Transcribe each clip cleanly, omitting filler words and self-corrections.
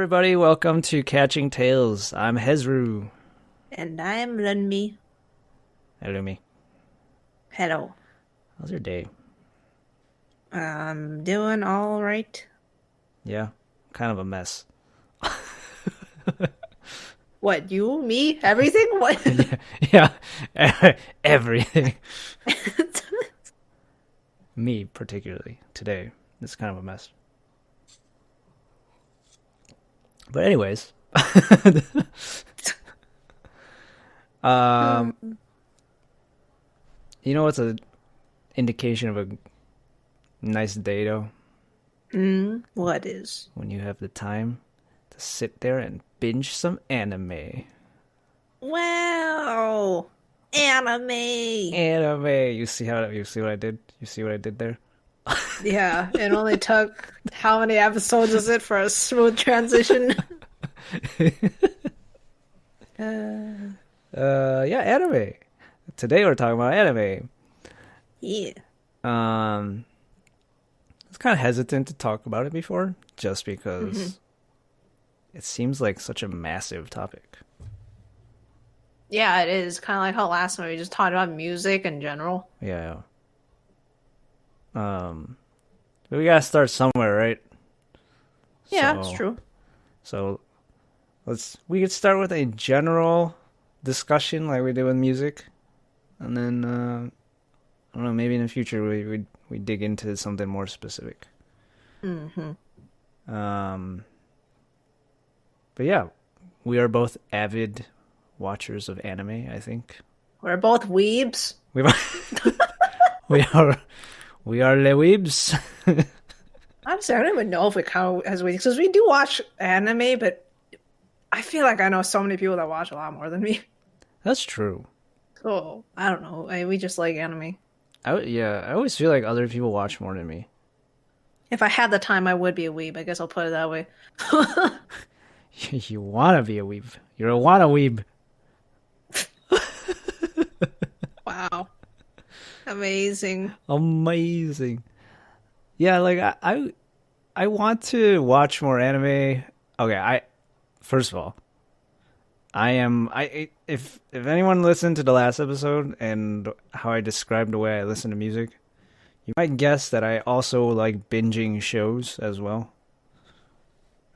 everybody, welcome to Catching Tales. I'm Hezru. And I'm Lunmie. Hello, me. Hello. How's your day? I'm doing all right. Yeah, kind of a mess. What, you, me, everything? What? yeah, everything. Me, particularly, today. It's kind of a mess. But anyways. You know what's an indication of a nice day, though? What is? When you have the time to sit there and binge some anime. Wow. Anime. Anime. You see what I did? You see what I did there? Yeah, it only took how many episodes is it for a smooth transition? Yeah, anime. Today we're talking about anime. Yeah. I was kind of hesitant to talk about it before, just because it seems like such a massive topic. Yeah, it is. Kind of like how last time we just talked about music in general. Yeah. But we gotta start somewhere, right? Yeah, it's So, true. so we could start with a general discussion like we did with music, and then I don't know, maybe in the future we dig into something more specific. But yeah, we are both avid watchers of anime, I think. We're both weebs. We we are we are le weebs. Honestly, I don't even know if we count as weebs because we do watch anime, but I feel like I know so many people that watch a lot more than me. That's true. So I don't know. We just like anime. I always feel like other people watch more than me. If I had the time, I would be a weeb. I guess I'll put it that way. You wanna be a weeb. You're a wanna weeb. Wow. Amazing. Amazing. Yeah, like I want to watch more anime. Okay, first of all, if anyone listened to the last episode and how I described the way I listen to music, you might guess that I also like binging shows as well.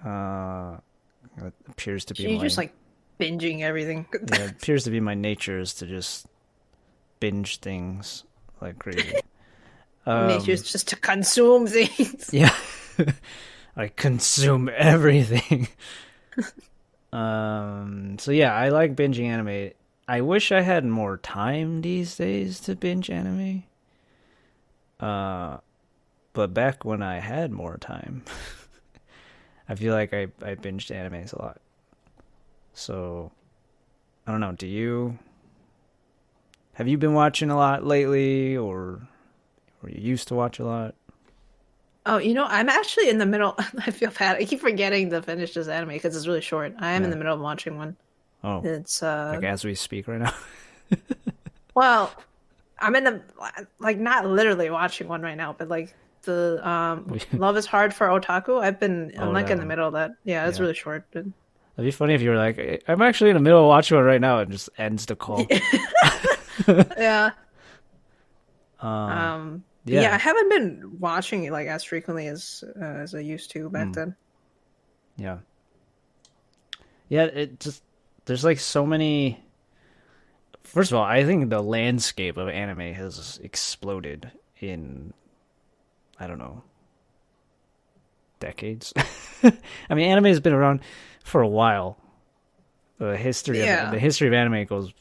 It appears to be She's just like binging everything. yeah, it appears to be my nature is to just binge things like crazy. Nature's just to consume things. Yeah. I consume everything. So yeah, I like binging anime. I wish I had more time these days to binge anime. But back when I had more time, I feel like I binged animes a lot. So I don't know, have you been watching a lot lately, or you used to watch a lot? Oh, I'm actually in the middle. I feel bad. I keep forgetting to finish this anime because it's really short. I am in Yeah. the middle of watching one. Oh, It's like as we speak right now. well, I'm in the like not literally watching one right now, but like the Love is Hard for Otaku. I'm Oh, like that in the one. middle of that. Yeah, it's Yeah. really short. But... It'd be funny if you were like, I'm actually in the middle of watching one right now, and just ends the call. Yeah. Um, Yeah, I yeah, haven't been watching it like as frequently as I used to back then. yeah, yeah. There's like so many. First of all, I think the landscape of anime has exploded in, I don't know, decades. I mean, anime has been around for a while. The history Yeah. of anime goes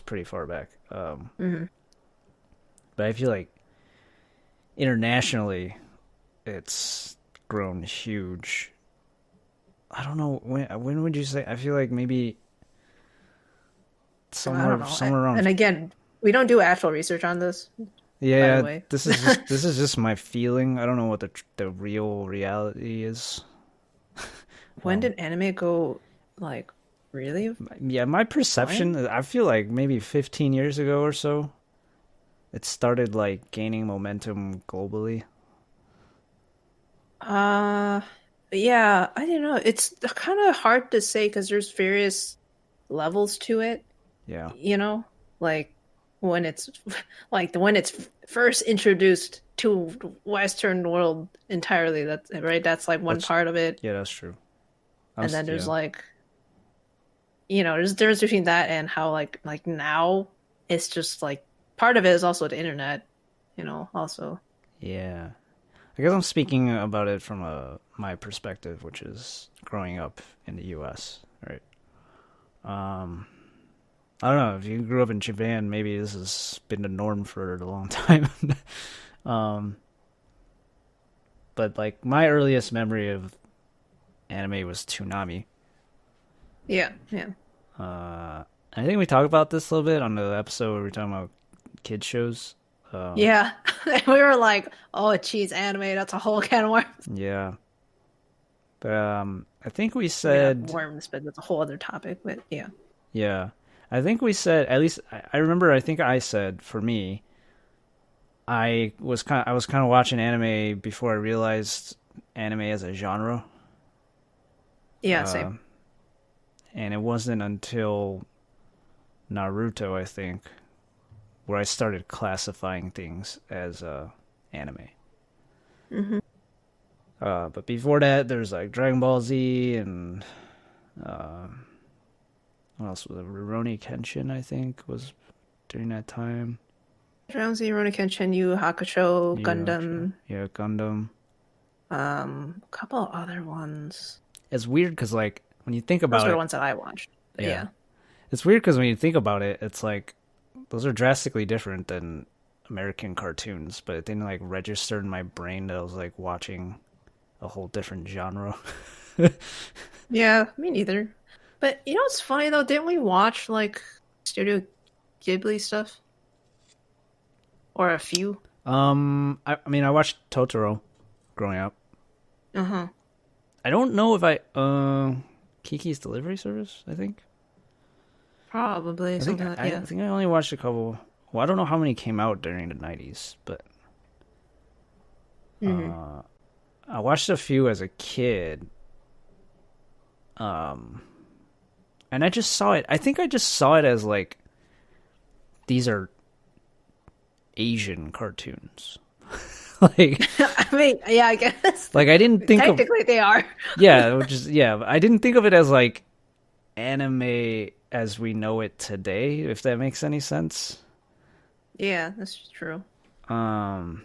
pretty far back. But I feel like internationally, it's grown huge. I don't know when would you say? I feel like maybe I don't know. somewhere around. And again, we don't do actual research on this, by Yeah, the way. this is just my feeling. I don't know what the real reality is. When did anime go like really? Yeah, my perception. I feel like maybe 15 years ago or so, it started like gaining momentum globally. Uh, Yeah, I don't know. It's kind of hard to say because there's various levels to it, Yeah, you know? Like when it's when it's first introduced to Western world entirely, that's right. That's like one that's part of it. yeah, that's true. And then there's Yeah, like, there's a difference between that and how like now it's just like part of it is also the internet, also. yeah. I guess I'm speaking about it from my perspective, which is growing up in the U.S. Right. Um, I don't know if you grew up in Japan. Maybe this has been the norm for a long time. um, but like my earliest memory of anime was Toonami. Yeah, yeah. I think we talked about this a little bit on the episode where we were talking about kid shows. Yeah. We were like, oh, geez, anime, that's a whole can of worms. Yeah, but I think we I mean, not said worms, but that's a whole other topic. But yeah. yeah. I think we said at least I remember. I think I said for me, I was kind of watching anime before I realized anime as a genre. Yeah, Uh, same. and it wasn't until Naruto, I think, where I started classifying things as anime. Hmm. But before that, there's like Dragon Ball Z and uh, what else was it? Rurouni Kenshin, I think, was during that time. Drowsy, Rurouni Kenshin, Yu Yu Hakusho, Gundam, Yeah, Gundam. a couple other ones. It's weird because like when you think Those about are the it, ones that I watched. But yeah, yeah. it's weird because when you think about it, it's like those are drastically different than American cartoons, but it didn't like register in my brain that I was like watching a whole different genre. Yeah, me neither. But what's funny though? Didn't we watch like Studio Ghibli stuff? Or a few? I mean, I watched Totoro growing up. Uh-huh. I don't know if Kiki's Delivery Service, I think. Probably something like I yeah. think I only watched a couple. Well, I don't know how many came out during the 90s, but Hmm. I watched a few as a kid. Um, and I just saw it. I think I just saw it as like these are Asian cartoons. like I mean, yeah, I guess like I didn't think of technically they are. yeah, which is yeah, I didn't think of it as like anime as we know it today, if that makes any sense. Yeah, that's true. Um,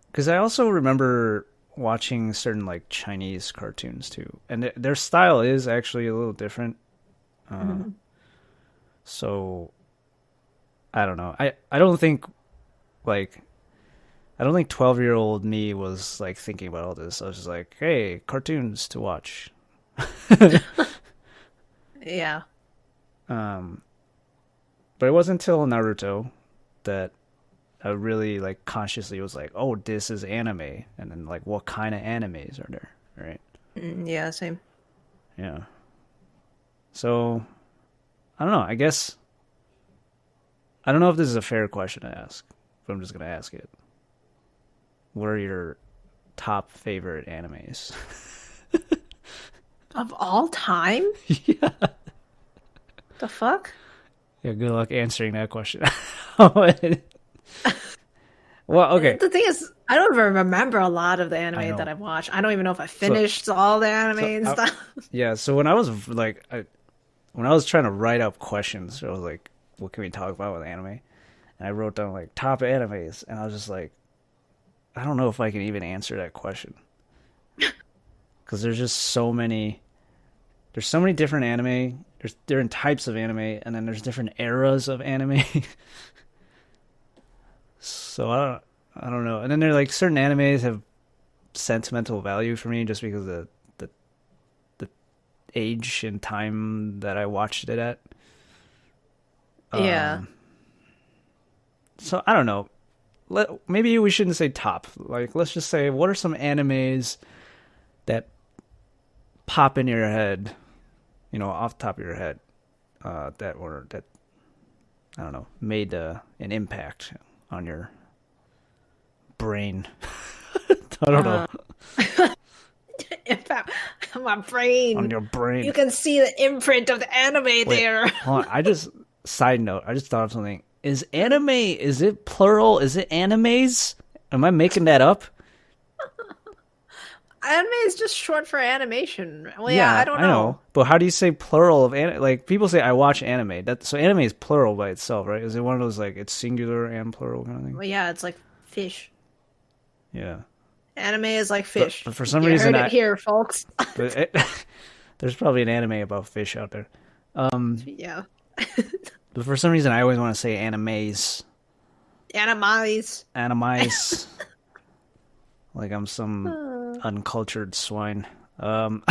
because I also remember watching certain like Chinese cartoons too, and their style is actually a little different. Uh, Hmm. so I don't know. I don't think like I don't think 12-year-old me was like thinking about all this. I was just like, hey, cartoons to watch. Yeah. Um, but it wasn't until Naruto that I really like consciously was like, oh, this is anime, and then like, what kind of animes are there, right? Yeah, same. Yeah. So I don't know. I guess I don't know if this is a fair question to ask, but I'm just gonna ask it. What are your top favorite animes? Of all time? Yeah. The fuck? Yeah. Good luck answering that question. well, okay. The thing is, I don't even remember a lot of the I anime that know. I've watched. I don't even know if I So, finished all the anime so and stuff. yeah. So when I was like, when I was trying to write up questions, I was like, what can we talk about with anime? And I wrote down like top animes, and I was just like, I don't know if I can even answer that question because there's just so many. There's so many different anime. There's different types of anime, and then there's different eras of anime. so I don't know. And then there like certain animes have sentimental value for me just because of the age and time that I watched it at. Yeah. Um, so I don't know. Maybe we shouldn't say top. Like, let's just say, what are some animes that pop in your head, off the top of your head, that I don't know, made an impact on your brain. I don't know. In fact, my On brain. your You brain. can see the imprint of the anime Wait, there. hold on. Side note, I just thought of something. Is anime, is it plural? Is it animes? Am I making that up? Anime is just short for animation. Well, yeah, I Yeah, don't I know. know. But how do you say plural of anime? Like, people say I watch anime. So anime is plural by itself, right? Is it one of those, like, it's singular and plural kind of thing? Well, yeah, it's like fish. Yeah. Anime is like But, fish. but for some You reason, heard it here, folks. but it, there's probably an anime about fish out there. Yeah. But for some reason, I always want to say animes. Animes. Animes. Like I'm some uncultured swine. But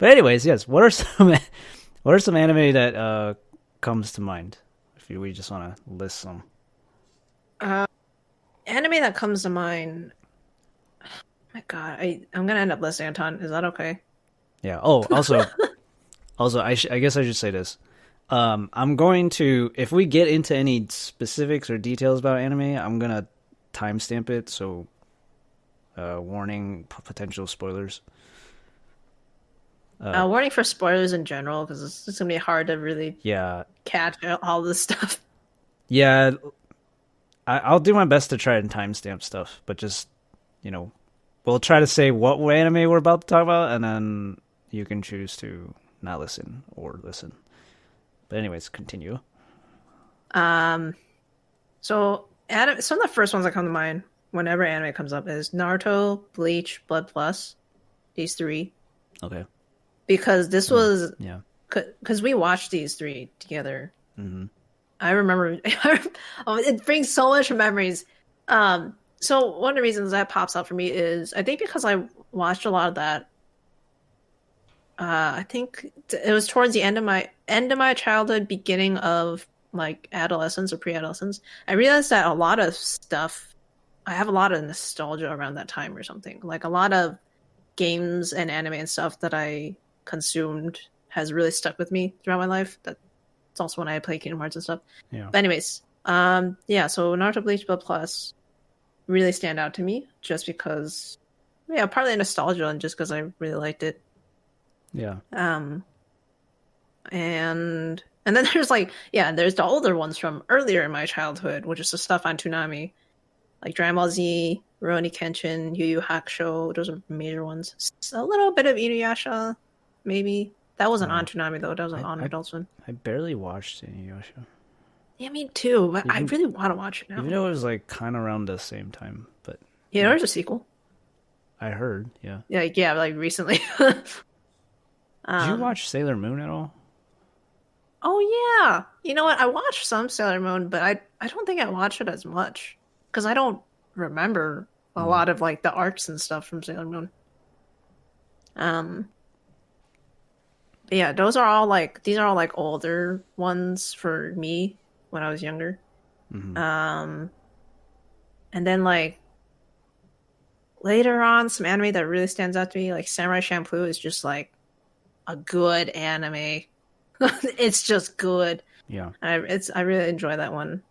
anyways, yes. What are some anime that comes to mind? If we just want to list some. Anime that comes to mind. My God, I'm gonna end up listing a ton. Is that okay? Yeah. Oh, also, I guess I should say this. I'm going to, if we get into any specifics or details about anime, I'm gonna timestamp it. So, warning, potential spoilers. Warning for spoilers in general, because it's gonna be hard to really Yeah, catch all this stuff. yeah. I'll do my best to try and timestamp stuff, but just, we'll try to say what anime we're about to talk about, and then you can choose to not listen or listen. But anyways, continue. So some of the first ones that come to mind whenever anime comes up is Naruto, Bleach, Blood Plus. These three, Okay. because this was Yeah. because we watched these three together. Mm-hmm. I remember it brings so much memories. So one of the reasons that pops up for me is I think because I watched a lot of that. I think it was towards the end of my childhood, beginning of like adolescence or pre-adolescence. I realized that a lot of stuff, I have a lot of nostalgia around that time or something. Like a lot of games and anime and stuff that I consumed has really stuck with me throughout my life. That's also when I play Kingdom Hearts and stuff. Yeah. But anyways, yeah. So Naruto, Bleach, Blood Plus really stand out to me just because, yeah, partly nostalgia and just because I really liked it. Yeah. And then there's like, yeah, there's the older ones from earlier in my childhood, which is the stuff on Toonami, like Dragon Ball Z, Rurouni Kenshin, Yu Yu Hakusho. Those are major ones. A little bit of Inuyasha, maybe. That wasn't on Toonami though. That was on Adult Swim. I barely watched Inuyasha. Yeah, me too. But I Even- really want to watch it now. Even though it was like kind of around the same time, but Yeah, there's a sequel. I heard, yeah. Yeah, like recently. Did you watch Sailor Moon at all? Oh yeah. You know what? I watched some Sailor Moon, but I don't think I watched it as much because I don't remember a lot of like the arcs and stuff from Sailor Moon. But yeah, these are all like older ones for me when I was younger. And then like later on, some anime that really stands out to me, like Samurai Champloo, is just like a good anime. It's just good. Yeah. I really enjoy that one.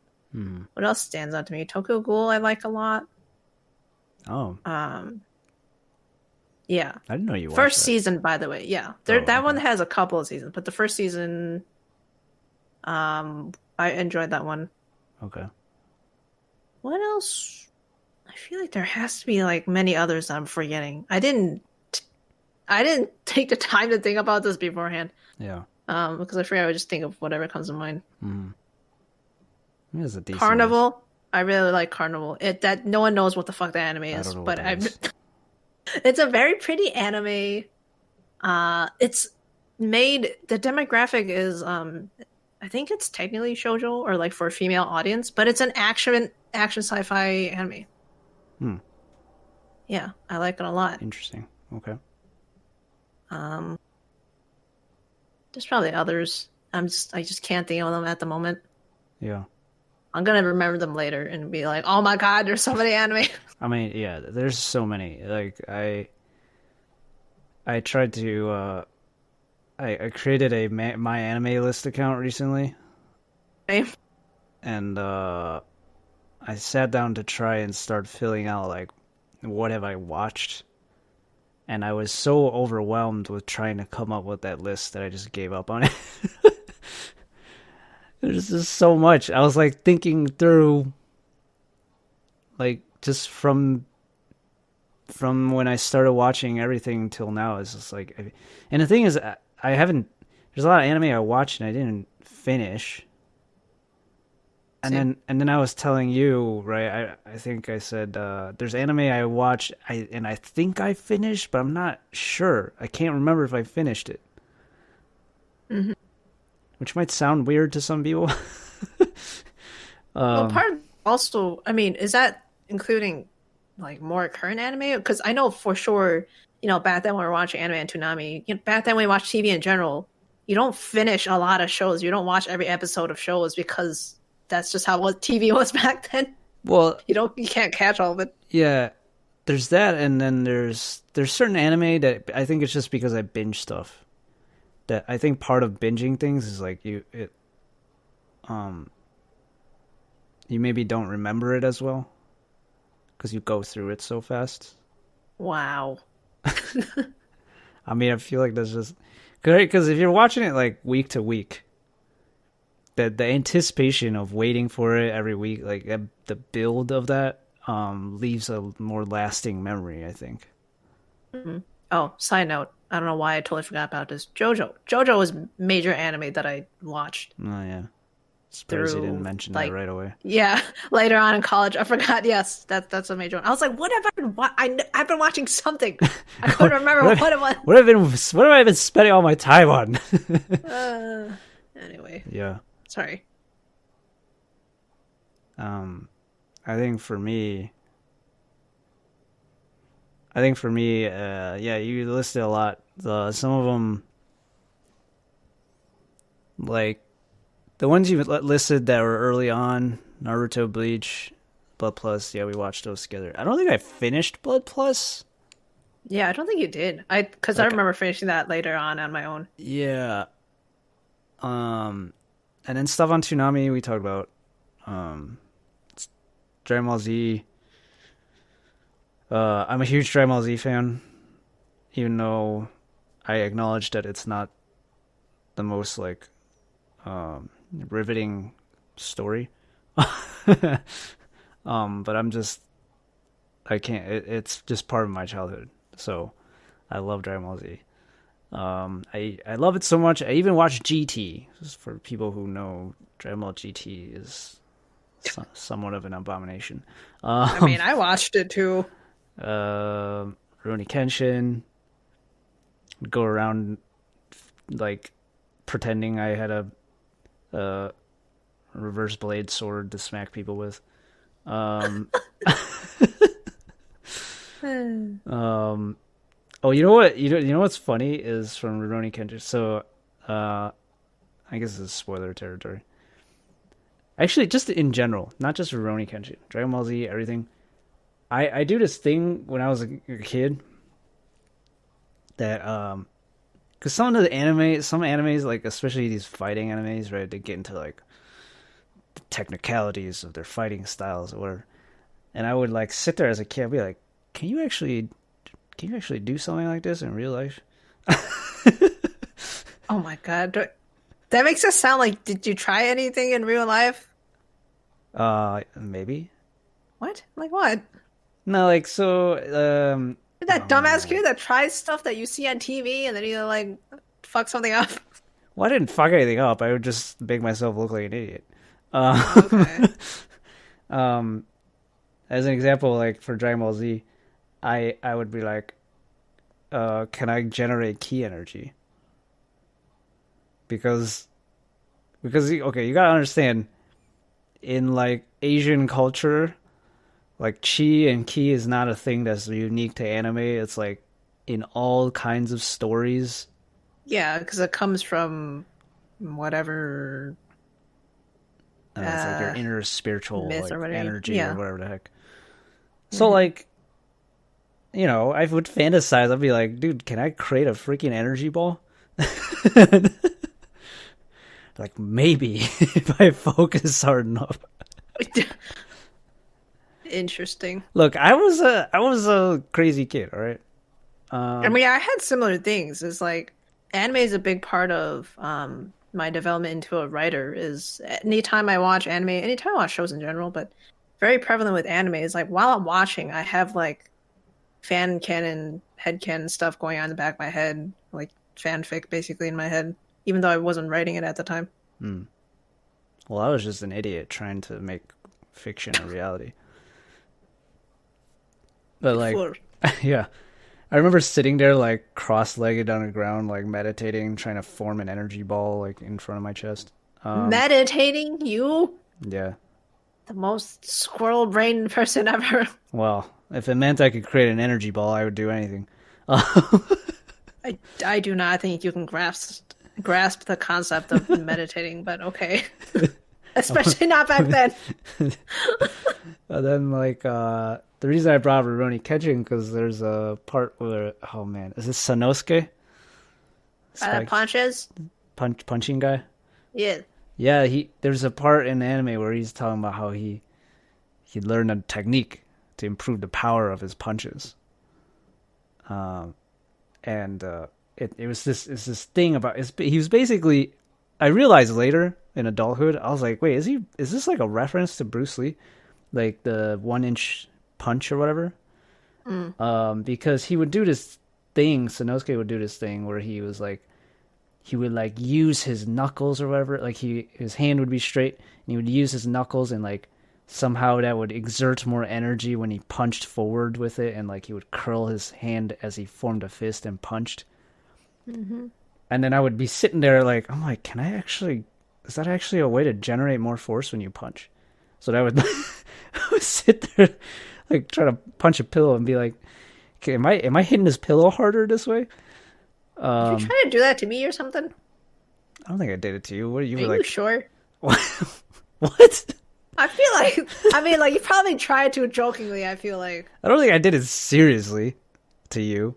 What else stands out to me? Tokyo Ghoul I like a lot. Oh, Yeah. I didn't know you watched First that. season, by the way. Yeah. That one has a couple of seasons, but the first season, I enjoyed that one. Okay. What else? I feel like there has to be like many others that I'm forgetting. I didn't take the time to think about this beforehand. Yeah. Because I figured I would just think of whatever comes to mind. It was a decent Carnival. list. I really like Carnival. That no one knows what the fuck the anime I is, don't know but what that is. it's a very pretty anime. It's made, the demographic is I think it's technically shoujo or like for a female audience, but it's an action sci-fi anime. Yeah, I like it a lot. Interesting. Okay. There's probably others. I just can't think of them at the moment. Yeah. I'm gonna remember them later and be like, oh my god, there's so many anime. I mean, yeah, there's so many. Like I tried to I created a my anime list account recently, and I sat down to try and start filling out like what have I watched, and I was so overwhelmed with trying to come up with that list that I just gave up on it. There's just so much. I was like thinking through, like, just from when I started watching everything till now. It's just like, and the thing is, I haven't. There's a lot of anime I watched and I didn't finish. And then I was telling you, right? I think I said there's anime I watched, and I think I finished, but I'm not sure. I can't remember if I finished it. Mm-hmm. Which might sound weird to some people. Well, part of also, I mean, is that including like more current anime? Because I know for sure, back then when we were watching anime and Toonami, back then when we watched TV in general, you don't finish a lot of shows. You don't watch every episode of shows because that's just how TV was back then. Well, you can't catch all of it. Yeah, there's that, and then there's certain anime that I think it's just because I binge stuff. That I think part of binging things is like you maybe don't remember it as well because you go through it so fast. Wow. I mean, I feel like that's just because if you're watching it like week to week, the anticipation of waiting for it every week, like the build of that, leaves a more lasting memory, I think. Mm-hmm. Oh, side note. I don't know why I totally forgot about this. JoJo was major anime that I watched. Oh, yeah. Surprised you didn't mention that right away. Yeah, later on in college. I forgot. Yes, that's a major one. I was like, what have I been I've been watching something. I couldn't remember what it was. What have I been spending all my time on? Anyway. Yeah. Sorry. I think for me, yeah, you listed a lot. Some of them, like, the ones you listed that were early on, Naruto, Bleach, Blood Plus, yeah, we watched those together. I don't think I finished Blood Plus. Yeah, I don't think you did. Because I remember finishing that later on my own. Yeah. And then stuff on Toonami we talked about. Dragon Ball Z. I'm a huge Dragon Ball Z fan, even though I acknowledge that it's not the most like riveting story. But I can't. It's just part of my childhood, so I love Dragon Ball Z. I love it so much. I even watched GT. Just for people who know, Dragon Ball GT is somewhat of an abomination. I mean, I watched it too. Rurouni Kenshin. Go around like pretending I had a reverse blade sword to smack people with. Oh, you know what? You know what's funny is from Rurouni Kenshin. So, I guess this is spoiler territory. Actually, just in general, not just Rurouni Kenshin, Dragon Ball Z, everything. I do this thing when I was a kid that because some animes, like especially these fighting animes, right? They get into like the technicalities of their fighting styles or whatever. And I would like sit there as a kid and be like, can you actually do something like this in real life? Oh my god. That makes us sound like, did you try anything in real life? Maybe. What? Like what? No, like, so, You're that dumbass kid that tries stuff that you see on TV and then you like fuck something up. Well, I didn't fuck anything up. I would just make myself look like an idiot. Okay. As an example, like for Dragon Ball Z, I would be like, can I generate ki energy? Because okay, you gotta understand, in like Asian culture, like chi and ki is not a thing that's unique to anime. It's like in all kinds of stories. Yeah, because it comes from whatever. It's like your inner spiritual myth like, or energy or whatever the heck. So like, you know, I would fantasize. I'd be like, dude, can I create a freaking energy ball? Like maybe if I focus hard enough. Interesting. Look, I was a crazy kid, all right? I mean, I had similar things. It's like anime is a big part of my development into a writer. Is anytime I watch anime, anytime I watch shows in general, but very prevalent with anime is like while I'm watching, I have like fan canon, head canon stuff going on in the back of my head, like fanfic basically in my head, even though I wasn't writing it at the time. Hmm. Well, I was just an idiot trying to make fiction a reality. But like, For yeah, I remember sitting there like cross-legged on the ground, like meditating, trying to form an energy ball like in front of my chest. meditating, you Yeah. the most squirrel brained person ever. Well, if it meant I could create an energy ball, I would do anything. I do not think you can grasp the concept of meditating, but okay. Especially not back then. And then like the reason I brought Rurouni Kenshin because there's a part where oh man, is this Sanosuke? Punches? Punching guy? Yeah. Yeah, there's a part in the anime where he's talking about how he learned a technique to improve the power of his punches. And it was this thing about he was basically I realized later in adulthood I was like, wait, is this like a reference to Bruce Lee, like the 1 inch punch or whatever? Because he would do this thing, Sanosuke would do this thing where he would like use his knuckles or whatever, like his hand would be straight and he would use his knuckles and like somehow that would exert more energy when he punched forward with it, and like he would curl his hand as he formed a fist and punched. Mm-hmm. And then I would be sitting there like, I'm like, is that actually a way to generate more force when you punch? So that I would sit there like try to punch a pillow and be like, okay, am I hitting this pillow harder this way? Did you try to do that to me or something? I don't think I did it to you. What are you Are like? you sure? What? I feel like, I mean, like, you probably tried to jokingly, I feel like. I don't think I did it seriously to you.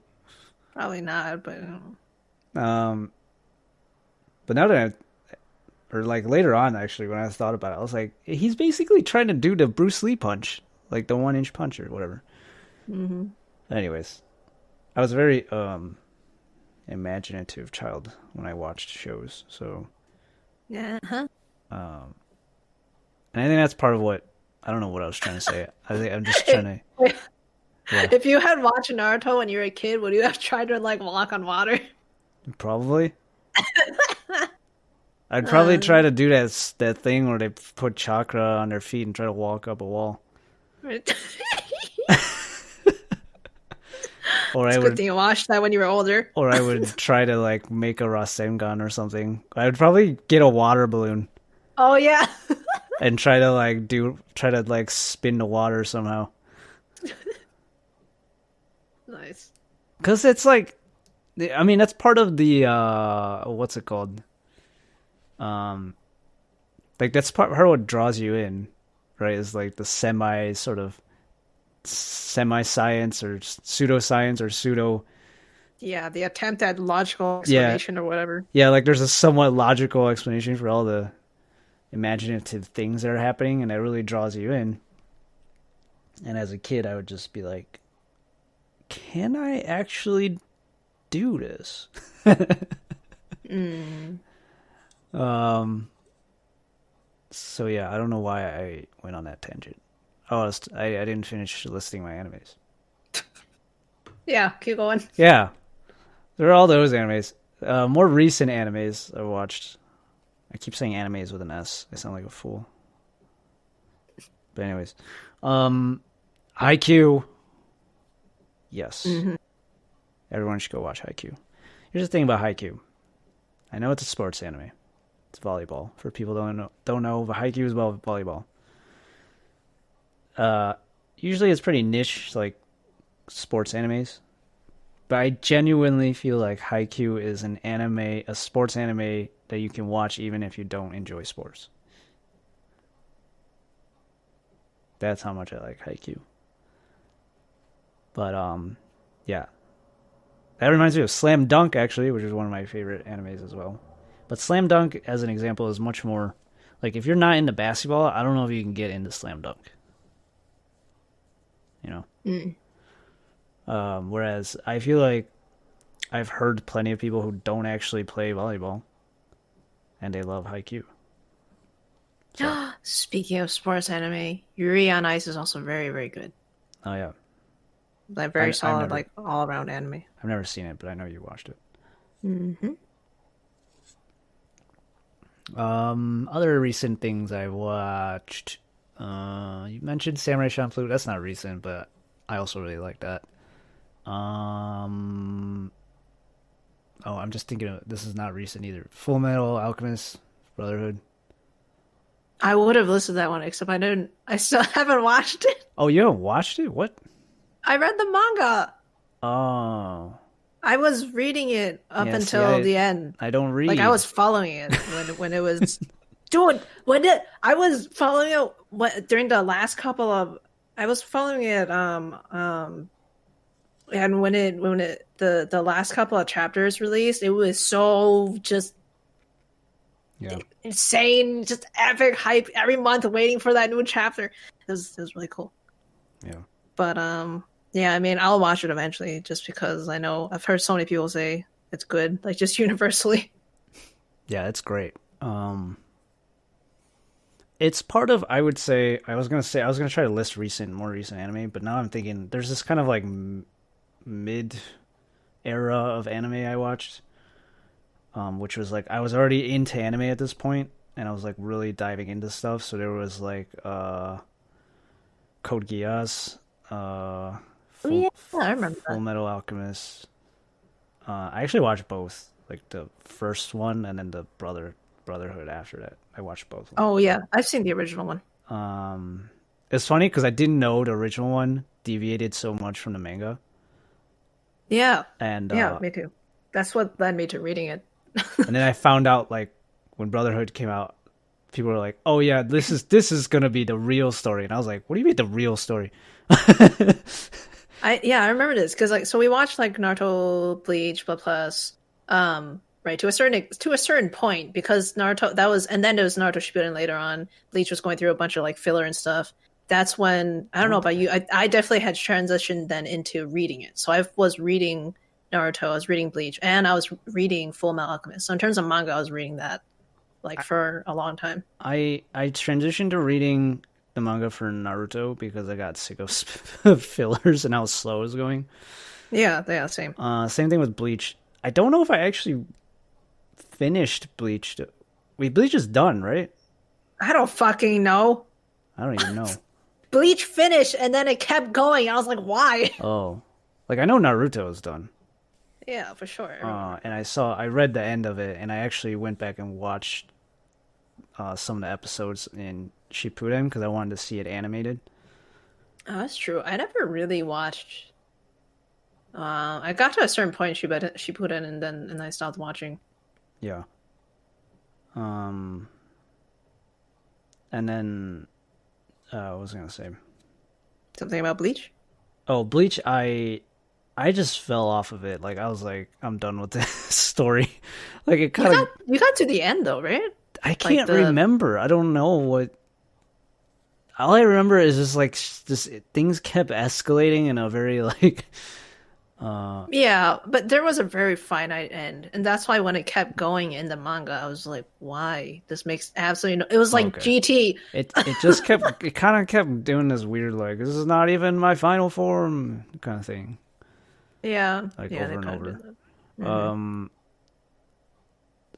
Probably not, but. But now that or like later on, actually, when I thought about it, I was like, he's basically trying to do the Bruce Lee punch, like the 1 inch punch or whatever. Mm-hmm. Anyways, I was a very imaginative child when I watched shows, so. Yeah. Huh? And I think that's part of what I don't know what I was trying to say. I think I'm just trying to. Yeah. If you had watched Naruto when you were a kid, would you have tried to like walk on water? Probably. I'd probably try to do that thing where they put chakra on their feet and try to walk up a wall. Or It's a good thing you watched that when you were older. Or I would try to like make a Rasengan or something. I would probably get a water balloon. Oh yeah. And try to like spin the water somehow. Nice. Because it's like, I mean, that's part of the what's it called? Like that's part of what draws you in, right? Is like the semi science or pseudoscience or pseudo. Yeah, the attempt at logical explanation or whatever. Yeah, like there's a somewhat logical explanation for all the imaginative things that are happening, and it really draws you in. And as a kid, I would just be like, can I actually do this? So yeah, I don't know why I went on that tangent. Oh, I didn't finish listing my animes. Yeah, keep going. Yeah, there are all those animes. More recent animes I watched. I keep saying animes with an S. I sound like a fool. But anyways, Haikyuu. Yes. Mm-hmm. Everyone should go watch Haikyuu. Here's the thing about Haikyuu. I know it's a sports anime. It's volleyball. For people who don't know, but Haikyuu is volleyball. Usually it's pretty niche, like sports animes. But I genuinely feel like Haikyuu is a sports anime that you can watch even if you don't enjoy sports. That's how much I like Haikyuu. But yeah. That reminds me of Slam Dunk, actually, which is one of my favorite animes as well. But Slam Dunk, as an example, is much more like if you're not into basketball, I don't know if you can get into Slam Dunk. you know. Mm. Whereas I feel like I've heard plenty of people who don't actually play volleyball, and they love Haikyuu. So, Speaking of sports anime, Yuri on Ice is also very, very good. oh yeah, Like very I've solid, never like all around anime. I've never seen it, but I know you watched it. Hmm. Other recent things I watched. You mentioned Samurai Champloo. That's not recent, but I also really like that. Oh, I'm just thinking of this is not recent either. Full Metal Alchemist Brotherhood. I would have listed that one, except I didn't. I still haven't watched it. Oh, you haven't watched it? What? I read the manga. Oh, I was reading it up yeah. See, until the end. I don't Like I read. was following it when it was, dude. I was following it during the last couple of. I was following it. And when it the last couple of chapters released, it was so just Yeah, insane, just epic hype every month, waiting for that new chapter. It was really cool. yeah, But yeah, I mean, I'll watch it eventually, just because I know I've heard so many people say it's good, like just universally. yeah. It's great. It's part of. I would say. I was gonna try to list more recent anime, but now I'm thinking there's this kind of like mid era of anime I watched, which was like I was already into anime at this point, and I was like really diving into stuff. So there was like Code Geass, Oh, yeah, I remember Full that. Metal Alchemist. I actually watched both, like the first one and then the Brotherhood after that. I watched both of them. Oh yeah, I've seen the original one. It's funny because I didn't know the original one deviated so much from the manga, Yeah, and yeah, me too. That's what led me to reading it. and then I found out like when Brotherhood came out, people were like, "Oh yeah, this is gonna be the real story," and I was like, "What do you mean the real story?" I remember this because like so we watched like Naruto, Bleach, Blood Plus, right to a certain point because Naruto that was and then there was Naruto Shippuden later on. Bleach was going through a bunch of like filler and stuff. That's when I don't know about you. I definitely had transitioned then into reading it. So I was reading Naruto, I was reading Bleach, and I was reading Full Metal Alchemist. So in terms of manga, I was reading that like for a long time. I transitioned to reading the manga for Naruto because I got sick of fillers and how slow it was going. Yeah, yeah, same. Same thing with Bleach. I don't know if I actually finished Bleach. Wait, Bleach is done, right? I don't fucking know. I don't even know. Bleach finished and then it kept going. I was like, why? Oh, like I know Naruto is done. Yeah, for sure. And I read the end of it, and I actually went back and watched some of the episodes in Shippuden because I wanted to see it animated. Oh, that's true. I never really watched. I got to a certain point Shippuden, and I stopped watching. Yeah. And then what was I gonna say? Something about Bleach. Oh, Bleach. I just fell off of it. Like I was like, I'm done with this story. Like it kind of. You got to the end though, right? I can't remember. I don't know what. All I remember is just like things kept escalating in a very like. Yeah, but there was a very finite end, and that's why when it kept going in the manga, I was like, "Why? This makes absolutely no." It was like Okay. GT. It just kept it kind of kept doing this weird like this is not even my final form kind of thing. Yeah, Like yeah, over they and kind over. of did that.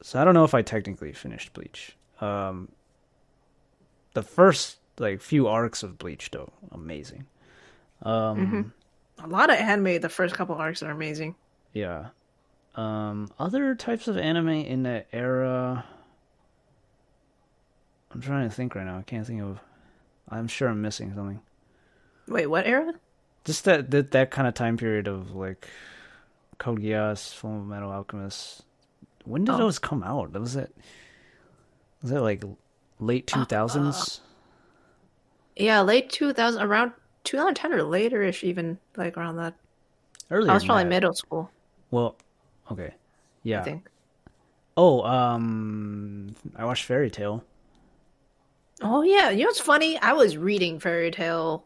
So I don't know if I technically finished Bleach. The first like few arcs of Bleach though, amazing. A lot of anime. The first couple arcs are amazing. Yeah. Other types of anime in that era. I'm trying to think right now. I can't think of. I'm sure I'm missing something. Wait, what era? Just that kind of time period of like Code Geass, Full Metal Alchemist. When did Oh, those come out? Was it like late 2000s? yeah, late 2000, around 2010 or later-ish, even like around that. Earlier I was than probably that. middle school, Well, okay. I Yeah. think. Oh, I watched Fairy Tail. Oh yeah, you know what's funny? I was reading Fairy Tail.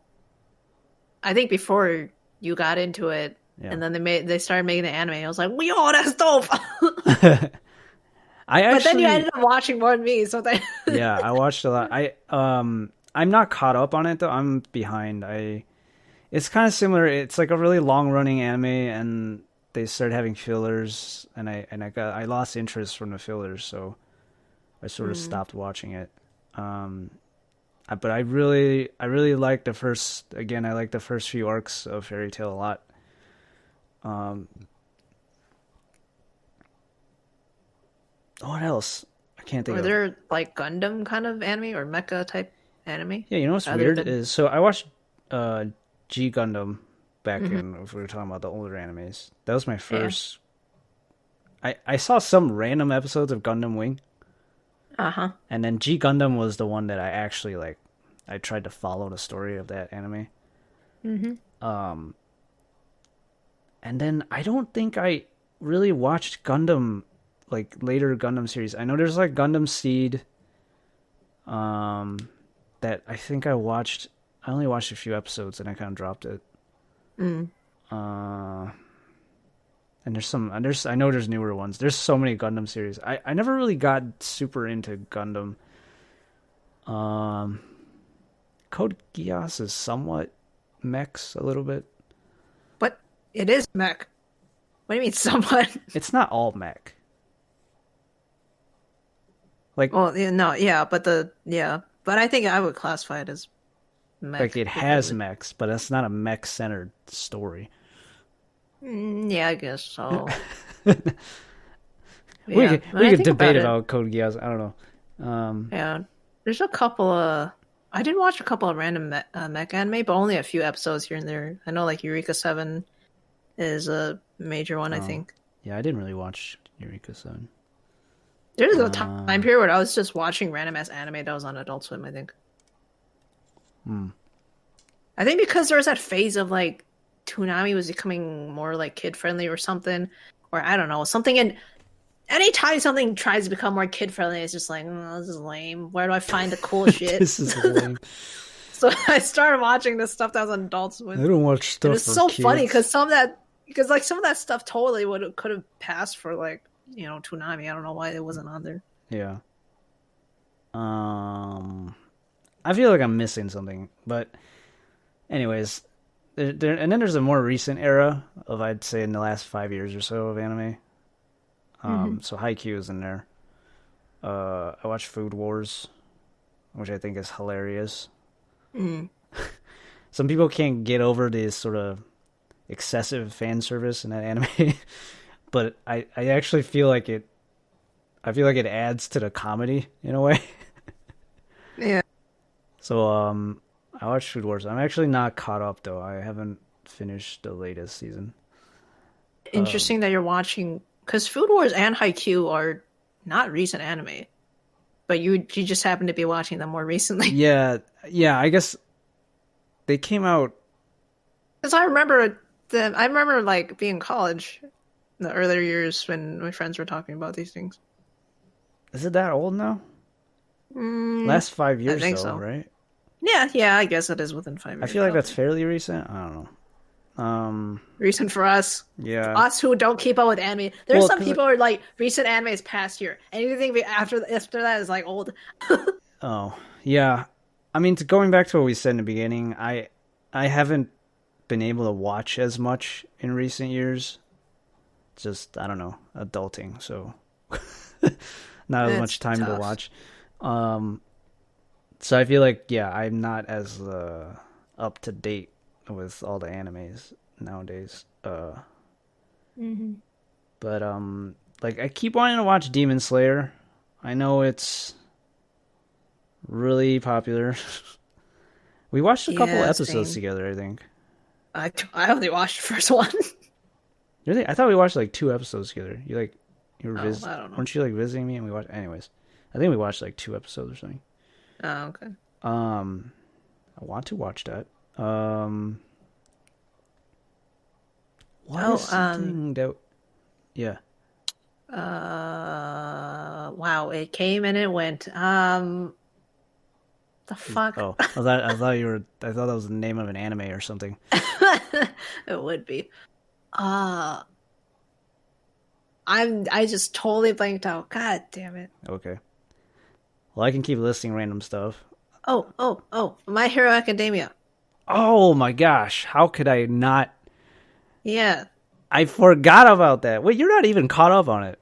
I think before you got into it, Yeah. and then they started making the anime. I was like, yo, that's dope. I But then you actually ended up watching more than me, so then yeah, I watched a lot. I'm not caught up on it though. I'm behind. It's kind of similar. It's like a really long running anime, and they started having fillers, and I lost interest from the fillers, so I sort of Mm. stopped watching it. Um, but I really like the first. Again, I like the first few arcs of Fairy Tail a lot. Um, what else? I can't think Were of. there like Gundam kind of anime or mecha type anime Yeah, you know what's other weird than? is so I watched uh G Gundam back Hmm. in if we were talking about the older animes. That was my Yeah. first. I saw some random episodes of Gundam Wing, Uh-huh. and then G Gundam was the one that I actually like. I tried to follow the story of that anime. Hmm. Um, and then I don't think I really watched Gundam like later Gundam series. I know there's like Gundam Seed. Um, that I think I watched. I only watched a few episodes and I kind of dropped it. Mm. Uh, and I know there's newer ones. There's so many Gundam series. I never really got super into Gundam. Um, Code Geass is somewhat mechs a little bit. But it is mech. What do you mean, somewhat? It's not all mech. Like Well, yeah, no, yeah, but but I think I would classify it as like mech it because has mechs, but it's not a mech centered story. yeah, I guess so. We Yeah, when we I could think about debate it, about Code Geass. I don't know. yeah, there's a couple of. I did watch a couple of random mech anime, but only a few episodes here and there. I know like Eureka 7 is a major one, I Oh, think. yeah, I didn't really watch Eureka Sun. There's a time Uh, period where I was just watching random ass anime that was on Adult Swim, I think. hmm. I think because there was that phase of like Toonami was becoming more like kid friendly or something, or I don't know, something in anytime something tries to become more kid friendly, it's just like, oh, this is lame. Where do I find the cool shit? This is lame. So I started watching this stuff that was on Adult I Swim, don't watch and stuff it's for so funny kids. because like some of that stuff totally would could have passed for like Toonami. I don't know why it wasn't on there. Yeah. Um, I feel like I'm missing something, but anyways, and then there's a more recent era of I'd say in the last 5 years or so of anime. Hmm. So Haikyuu is in there. I watch Food Wars, which I think is hilarious. Mm. Some people can't get over this sort of excessive fan service in that anime, but I actually feel like it. I feel like it adds to the comedy in a way. Yeah, So I watched Food Wars. I'm actually not caught up though. I haven't finished the latest season. interesting that you're watching because Food Wars and Haikyuu are not recent anime, but you just happen to be watching them more recently. Yeah, yeah. I guess they came out. Because I remember them. I remember like being in college in the earlier years when my friends were talking about these things. Is it that old now? Mm, Last five I years think though, so. right? Yeah, yeah. I guess it is within five I years, feel like that's probably. fairly recent. I don't know. Recent for us, Yeah. us who don't keep up with anime. There's Well, some cause people who are like recent anime is past year. Anything after that is like old. oh yeah. I mean, going back to what we said in the beginning, I haven't been able to watch as much in recent years. Just I don't know, adulting, so not as It's much time to tough. watch. Um, so I feel like yeah, I'm not as up to date with all the animes nowadays. Hmm. But like I keep wanting to watch Demon Slayer. I know it's really popular. We watched a couple Yeah, episodes same. together, I think. I only watched the first one. Really? I thought we watched like two episodes together. You were Oh, I don't know. weren't you like visiting me and we watched anyways. I think we watched like two episodes or something. Oh, okay. Um I want to watch that. Um what is Oh, something that yeah. wow, it came and it went. The fuck? Oh, I thought that was the name of an anime or something. It would be. Uh I just totally blanked out. God damn it. Okay. Well, I can keep listing random stuff. Oh. My Hero Academia. Oh my gosh, how could I not? Yeah, I forgot about that. Wait, you're not even caught up on it.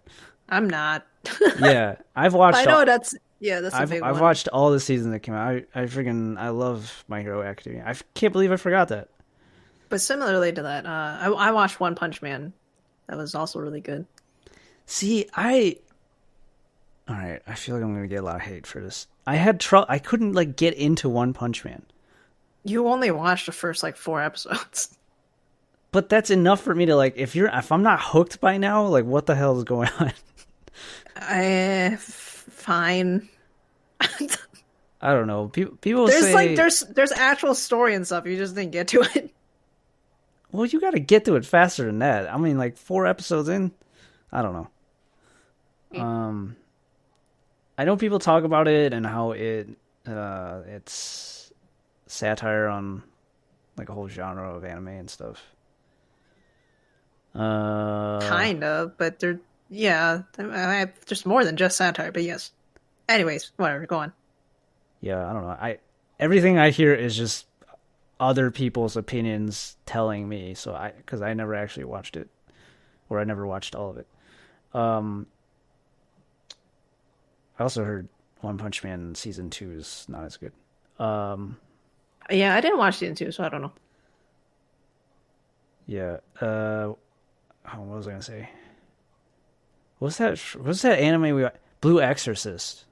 I'm not. Yeah, I've watched. I know that's a I've big I've one. watched all the seasons that came out. I love My Hero Academia. Can't believe I forgot that. But similarly to that, I watched One Punch Man. That was also really good. See, all right. I feel like I'm gonna get a lot of hate for this. I had trouble. I couldn't like get into One Punch Man. You only watched the first like 4 episodes. But that's enough for me to like. If I'm not hooked by now, like what the hell is going on? Fine. I don't know. People There's say like there's actual story and stuff. You just didn't get to it. well, you got to get to it faster than that. I mean, like 4 episodes in, I don't know. I know people talk about it and how it's satire on like a whole genre of anime and stuff. Kind of, but there's more than just satire. But yes. Anyways, whatever. Go on. Yeah, I don't know. Everything I hear is just other people's opinions telling me. So because I never actually watched it, or I never watched all of it. I also heard One Punch Man season 2 is not as good. Yeah, I didn't watch season 2, so I don't know. Yeah. What was I gonna say? What's that anime we Blue Exorcist?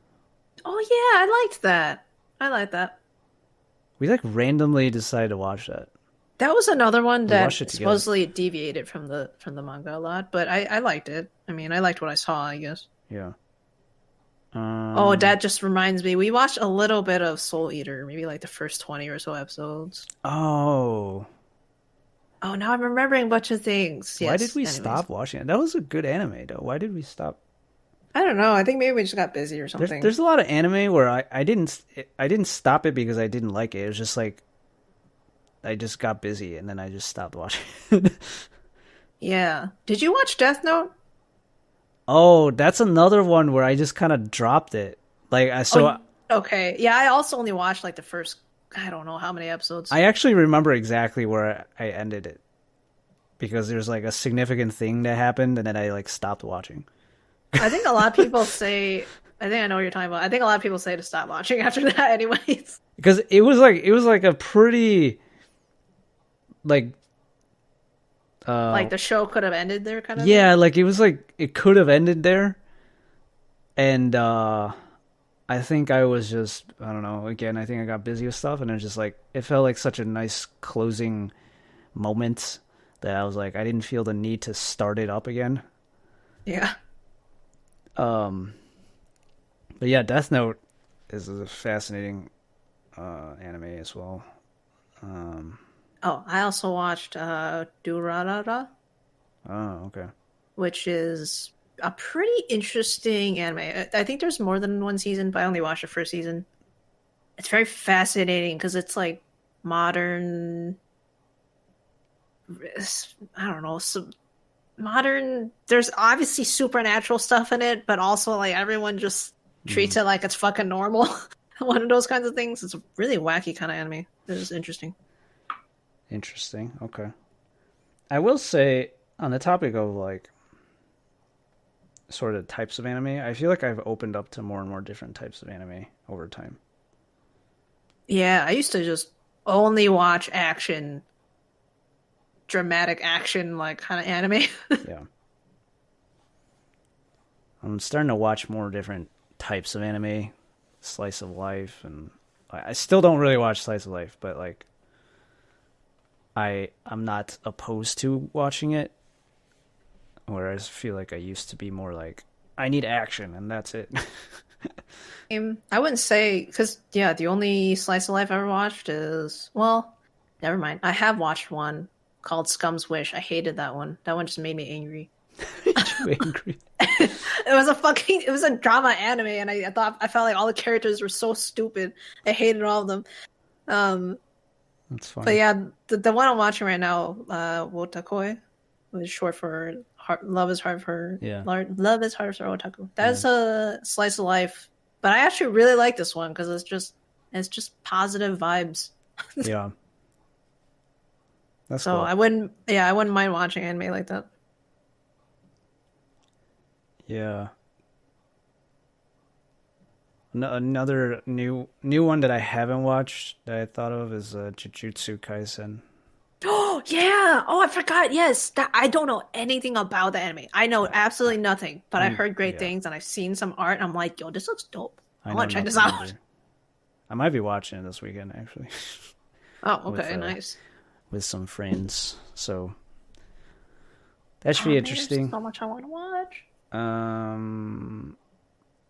Oh yeah, I liked that. I liked that. We like randomly decided to watch that. That was another one that watched it together. supposedly deviated from the manga a lot, but I liked it. I mean, I liked what I saw, I guess. Yeah. Oh, that just reminds me. We watched a little bit of Soul Eater, maybe like the first 20 or so episodes. Oh. Oh, now I'm remembering a bunch of things. Why Yes, did we anyways. stop watching it? That was a good anime, though. Why did we stop? I don't know. I think maybe we just got busy or something. There's a lot of anime where I didn't stop it because I didn't like it. It was just like I just got busy and then I just stopped watching it. Yeah. Did you watch Death Note? Oh, that's another one where I just kind of dropped it. Okay. Yeah, I also only watched like the first, I don't know how many episodes. I actually remember exactly where I ended it because there's like a significant thing that happened and then I like stopped watching. I think a lot of people say, I think I know what you're talking about. I think a lot of people say to stop watching after that anyways. Because it was like a pretty like the show could have ended there kind of yeah, thing? like it was like it could have ended there. And I think I was just I don't know, again, I think I got busy with stuff and it was just like it felt like such a nice closing moment that I was like I didn't feel the need to start it up again. Yeah. But yeah, Death Note is a fascinating anime as well. Oh, I also watched Durarara, Oh, okay. which is a pretty interesting anime. I think there's more than one season, but I only watched the first season. It's very fascinating because it's like modern. I don't know. Modern. There's obviously supernatural stuff in it, but also like everyone just treats it like it's fucking normal. One of those kinds of things. It's a really wacky kind of anime. It is interesting. Interesting. Okay. I will say on the topic of like sort of types of anime, I feel like I've opened up to more and more different types of anime over time. Yeah, I used to just only watch action, dramatic action, like kind of anime. Yeah. I'm starting to watch more different types of anime, slice of life, and I still don't really watch slice of life, but like I'm not opposed to watching it. Whereas I feel like I used to be more like I need action and that's it. I wouldn't say because yeah, the only slice of life I ever watched is never mind. I have watched one called Scum's Wish. I hated that one. That one just made me angry. Made you angry. It was a drama anime, and I felt like all the characters were so stupid. I hated all of them. That's But funny. yeah, the one I'm watching right now, Wotakoi, which is short for Love is Hard for Yeah. Love is Hard for Otaku. Yeah. That's a slice of life. But I actually really like this one because it's just positive vibes. Yeah. That's So cool. I wouldn't mind watching anime like that. Yeah. Another new one that I haven't watched that I thought of is Jujutsu Kaisen. Oh yeah! Oh, I forgot. Yes, I don't know anything about the anime. I know absolutely nothing, but I heard great Yeah. things and I've seen some art. And I'm like, yo, this looks dope. I I know want to check this nothing out. either. I might be watching it this weekend actually Oh, with okay, nice. with some friends. So that should Oh be man, there's interesting. so much I want to watch.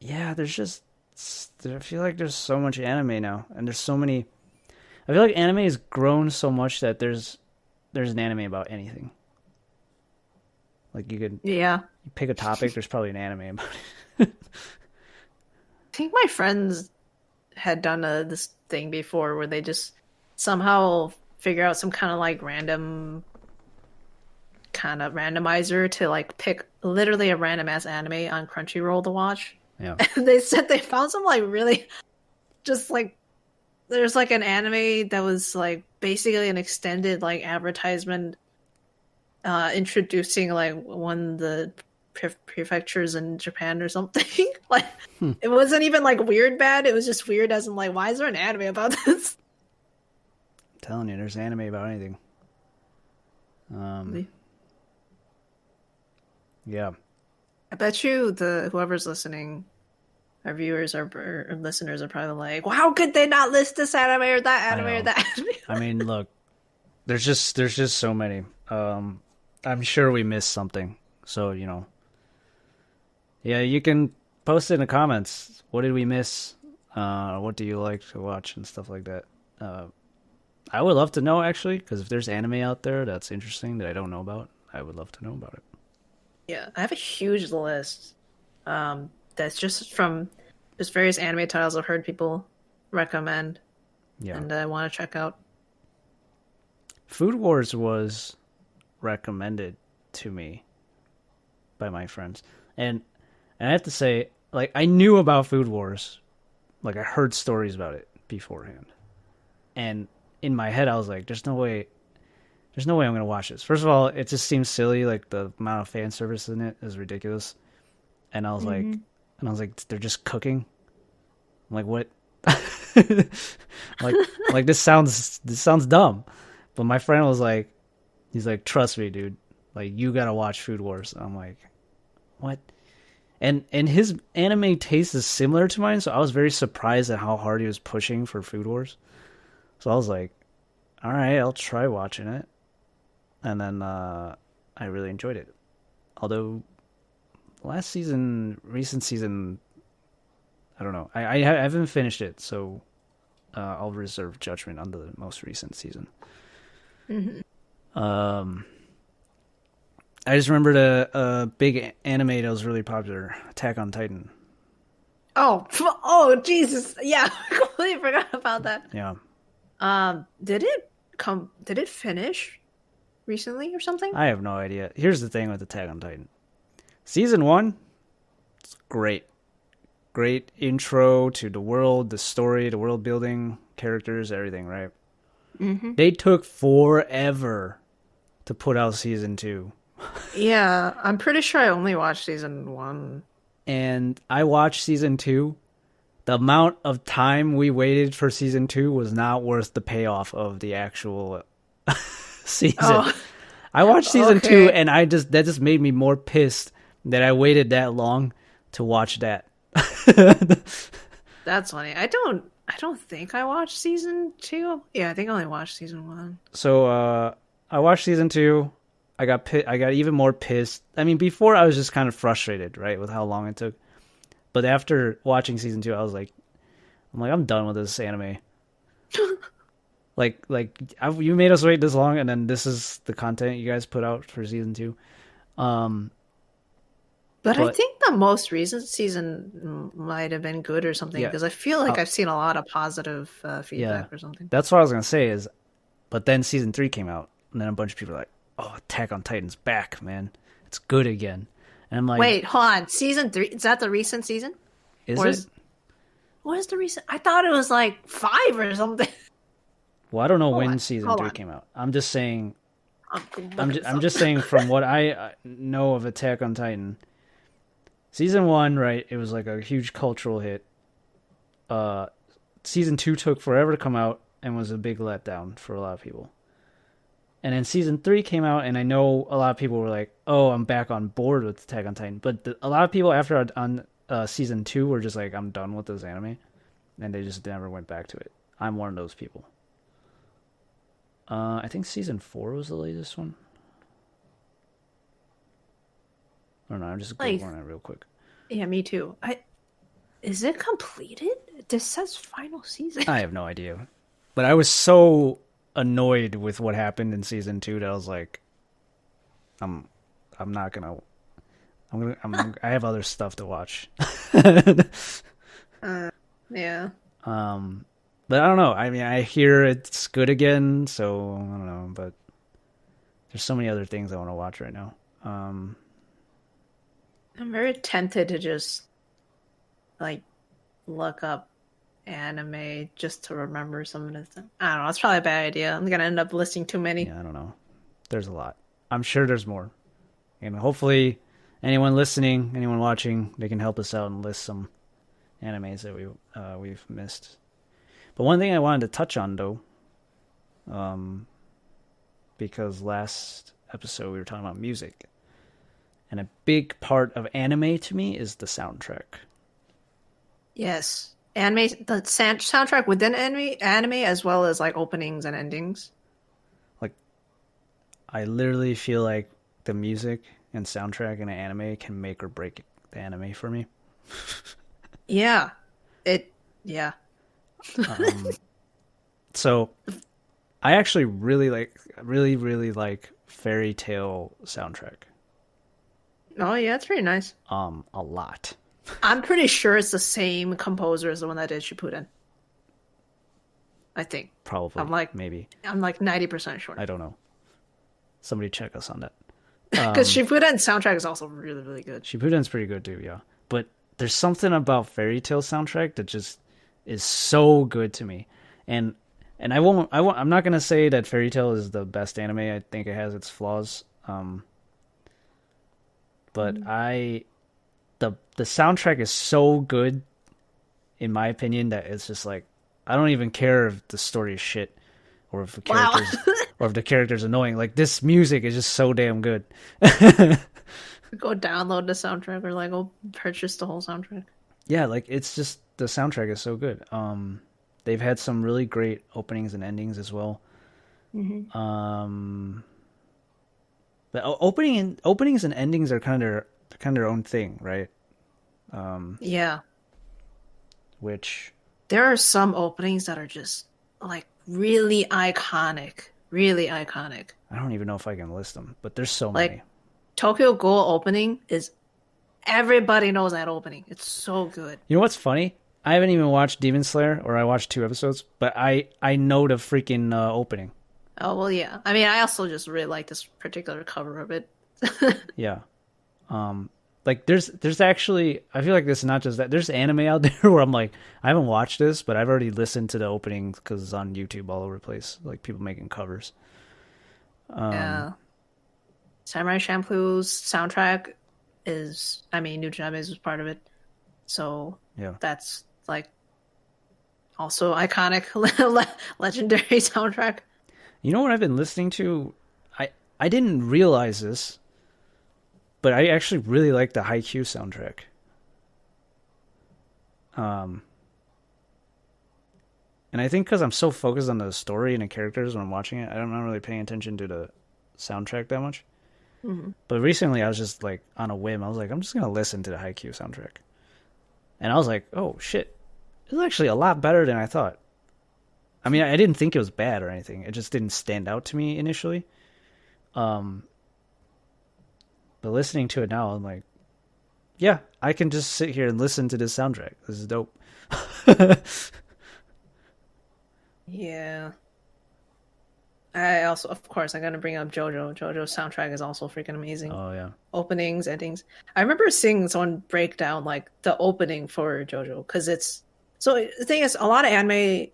Yeah, I feel like there's so much anime now, and there's so many. I feel like anime has grown so much that there's an anime about anything. Like Yeah, you pick a topic, there's probably an anime about I think my friends had done this thing before where they just somehow figure out some kind of like random kind of randomizer to like pick literally a random ass anime on Crunchyroll to watch. it. Yeah. And they said they found some like really just like there's like an anime that was like basically an extended like advertisement introducing like one of the prefectures in Japan or something. Like it wasn't even like weird bad. It was just weird as in like, why is there an anime about this? I'm telling you, there's anime about anything. Yeah. I bet you the whoever's listening, our viewers or listeners are probably like, well, how could they not list this anime or that I anime or know. that anime? I mean, look, there's just so many. I'm sure we missed something. So, yeah, you can post it in the comments. What did we miss? What do you like to watch and stuff like that? I would love to know actually, because if there's anime out there that's interesting that I don't know about, I would love to know about it. Yeah, I have a huge list. That's just from just various anime titles I've heard people recommend Yeah. and I want to check out. Food Wars was recommended to me by my friends. And I have to say, like, I knew about Food Wars. Like, I heard stories about it beforehand. And in my head, I was like, there's no way I'm going to watch this. First of all, it just seems silly. Like, the amount of fan service in it is ridiculous. And I was like, they're just cooking. I'm like, what? like this sounds dumb. But my friend was like, he's like, trust me, dude. Like, you gotta watch Food Wars. I'm like, what? And his anime taste is similar to mine, so I was very surprised at how hard he was pushing for Food Wars. So I was like, all right, I'll try watching it. And then I really enjoyed it. Although recent season, I don't know. I haven't finished it, so I'll reserve judgment on the most recent season. I just remembered a big anime that was really popular, Attack on Titan. Oh, oh, Jesus! Yeah, I completely forgot about that. Yeah, Did it finish recently or something? I have no idea. Here's the thing with Attack on Titan. Season 1, it's great. Great intro to the world, the story, the world building, characters, everything, right? Mm-hmm. They took forever to put out season 2. Yeah, I'm pretty sure I only watched season 1. And I watched season 2. The amount of time we waited for season 2 was not worth the payoff of the actual season. Oh, I watched season okay. 2 and that just made me more pissed that I waited that long to watch that. That's funny. I don't think I watched season 2. Yeah, I think I only watched season 1. So I watched season 2. I got even more pissed. I mean, before I was just kind of frustrated, right, with how long it took. But after watching season 2, I'm done with this anime. You made us wait this long, and then this is the content you guys put out for season 2. But I But think the most recent season might have been good or something yeah, because I feel like uh, I've seen a lot of positive yeah, feedback or something. that's what I was gonna say. Is but then season 3 came out, and then a bunch of people were like, "Oh, Attack on Titan's back, man! It's good again." And I'm like, Wait, hold on. Season 3, is that the recent season? "Is Or it?" is what is the recent? I thought it was like 5 or something. Well, I don't know Hold when on. season Hold 3 on. came out. I'm just saying. I'm looking this I'm up. just saying from what I know of Attack on Titan, season 1, right? It was like a huge cultural hit. Uh, season 2 took forever to come out and was a big letdown for a lot of people. And then season 3 came out, and I know a lot of people were like, "Oh, I'm back on board with Attack on Titan." But a lot of people after on season 2 were just like, "I'm done with this anime," and they just never went back to it. I'm one of those people. I think season 4 was the latest one. I don't know. I'm just Like, googling it real quick. yeah, me too. Is it completed? This says final season. I have no idea, but I was so annoyed with what happened in season 2 that I was like, I'm, I'm not gonna. I have other stuff to watch. Yeah. But I don't know. I mean, I hear it's good again, so I don't know. But there's so many other things I want to watch right now. I'm very tempted to just like look up anime just to remember some of the stuff. I don't know. It's probably a bad idea. I'm gonna end up listing too many. Yeah, I don't know. There's a lot. I'm sure there's more, and hopefully, anyone listening, anyone watching, they can help us out and list some animes that we've missed. But one thing I wanted to touch on though, because last episode we were talking about music, and a big part of anime to me is the soundtrack. Yes. Anime, the soundtrack within anime as well as like openings and endings. Like, I literally feel like the music and soundtrack in an anime can make or break the anime for me. Yeah. Yeah. So I actually really like Fairy Tale soundtrack. Oh yeah, it's pretty nice. A lot. I'm pretty sure it's the same composer as the one that did Shippuden. I think. Probably. Maybe. I'm like 90% sure. I don't know. Somebody check us on that. Because Shippuden's soundtrack is also really, really good. Shippuden's pretty good too, yeah. But there's something about Fairy Tale soundtrack that just is so good to me. And I'm not gonna say that Fairy Tale is the best anime. I think it has its flaws. But the soundtrack is so good, in my opinion, that it's just like I don't even care if the story is shit or if the characters or if the character's annoying. Like, this music is just so damn good. Go download the soundtrack or like go purchase the whole soundtrack. Yeah, like, it's just the soundtrack is so good. They've had some really great openings and endings as well. Mm-hmm. But openings and endings are kind of their own thing, right? Yeah. Which There are some openings that are just like really iconic. Really iconic. I don't even know if I can list them, but there's so Like many. Tokyo Ghoul opening is everybody knows that opening. It's so good. You know what's funny? I haven't even watched Demon Slayer, or I watched 2 episodes, but I know the freaking opening. Oh well, yeah. I mean, I also just really like this particular cover of it. Yeah. Like, there's actually, I feel like this is not just that. There's anime out there where I'm like, I haven't watched this, but I've already listened to the opening because it's on YouTube all over the place. Like, people making covers. Yeah. Samurai Champloo's soundtrack is, I mean, New Japanese was part of it. So Yeah. that's like also iconic, legendary soundtrack. You know what I've been listening to? I didn't realize this, but I actually really like the Haikyuu soundtrack. And I think because I'm so focused on the story and the characters when I'm watching it, I'm not really paying attention to the soundtrack that much. Mm-hmm. But recently, I was just like on a whim. I was like, I'm just gonna listen to the Haikyuu soundtrack, and I was like, oh shit, it's actually a lot better than I thought. I mean, I didn't think it was bad or anything. It just didn't stand out to me initially. But listening to it now, I'm like, yeah, I can just sit here and listen to this soundtrack. This is dope. Yeah. I also, of course, I'm gonna bring up JoJo. JoJo's soundtrack is also freaking amazing. Oh yeah. Openings, endings. I remember seeing someone break down like the opening for JoJo because it's so the thing is a lot of anime.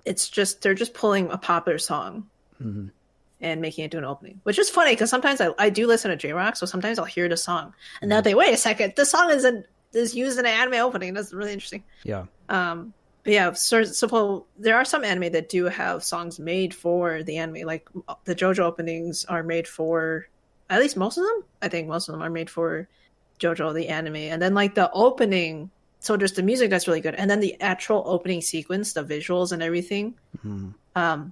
It's just they're just pulling a popular song Mm-hmm. and making it do an opening, which is funny because sometimes I do listen to J Rock, so sometimes I'll hear the song and then Mm-hmm. I'll think, wait a second, this song is used in an anime opening. That's really interesting. Yeah. But yeah, so there are some anime that do have songs made for the anime. Like the JoJo openings are made for, at least most of them. I think most of them are made for JoJo the anime, and then like the opening. So there's the music that's really good, and then the actual opening sequence, the visuals and everything. Mm-hmm.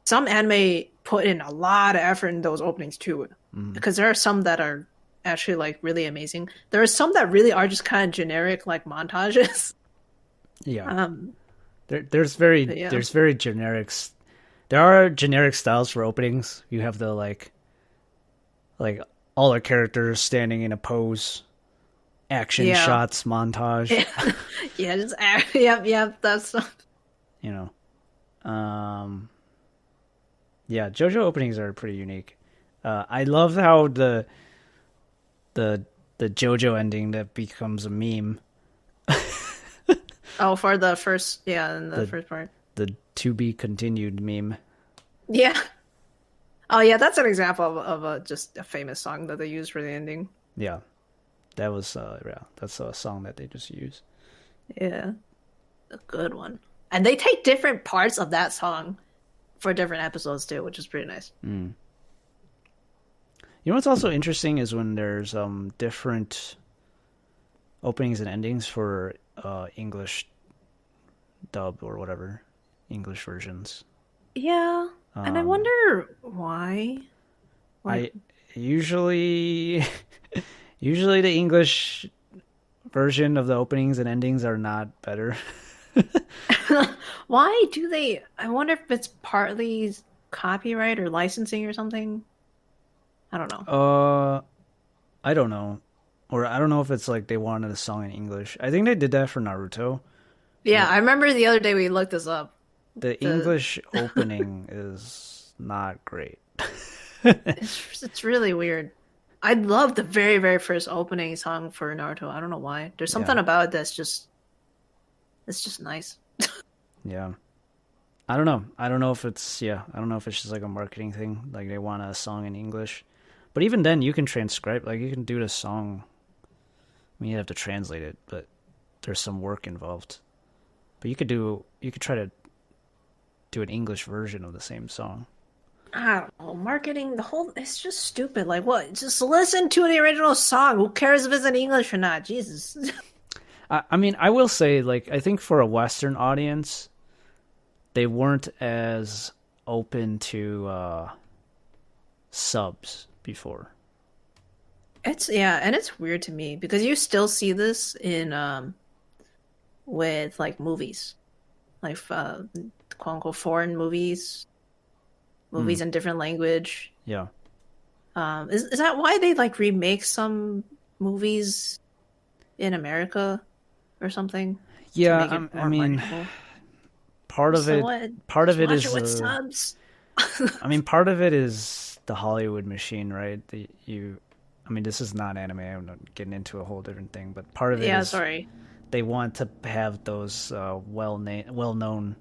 Some anime put in a lot of effort in those openings too, because there are some that are actually like really amazing. There are some that really are just kind of generic, like montages. Yeah. Um, There's yeah. very generic. There are generic styles for openings. You have the like all our characters standing in a pose, action Yeah. shots montage. Yeah, just yep, that's You know, yeah, JoJo openings are pretty unique. I love how the the JoJo ending that becomes a meme. oh for the first in the The first part. the to be continued meme. Yeah. Oh yeah, that's an example of a just a famous song that they use for the ending. Yeah, that was yeah, that's a song that they just use. Yeah, a good one. And they take different parts of that song for different episodes too, which is pretty nice. Mm. You know what's also interesting is when there's different openings and endings for English dub or whatever, English versions. Yeah, and I Um, wonder why. Like, I usually usually the English version of the openings and endings are not better. why do they? I wonder if it's partly copyright or licensing or something. I don't know. I don't know. Or I don't know if it's like they wanted a song in English. I think they did that for Naruto. Yeah, But I remember the other day we looked this up. the The English opening is not great. it's really weird. I love the very very first opening song for Naruto. I don't know why. There's Yeah. something about it that's just it's just nice. Yeah. I don't know. I don't know if it's yeah, I don't know if it's just like a marketing thing, like they want a song in English. But even then you can transcribe, like you can do the song. I mean, you have to translate it, but there's some work involved. But you could try to do an English version of the same song. I don't know. Marketing the whole it's just stupid. Like what? Just listen to the original song. Who cares if it's in English or not? Jesus. I mean, I will say, like, I think for a Western audience, they weren't as open to subs before. It's yeah, and it's weird to me because you still see this in with like movies. Like quote unquote foreign movies, Hmm. movies in different language. Yeah. Is that why they like remake some movies in America or something to Yeah, make it I more mean, marketable? part of So it, what? part Just of it watch it is, with subs. I mean, part of it is the Hollywood machine, right? I mean, this is not anime. I'm not getting into a whole different thing, but part of it Yeah, is sorry. they want to have those well-known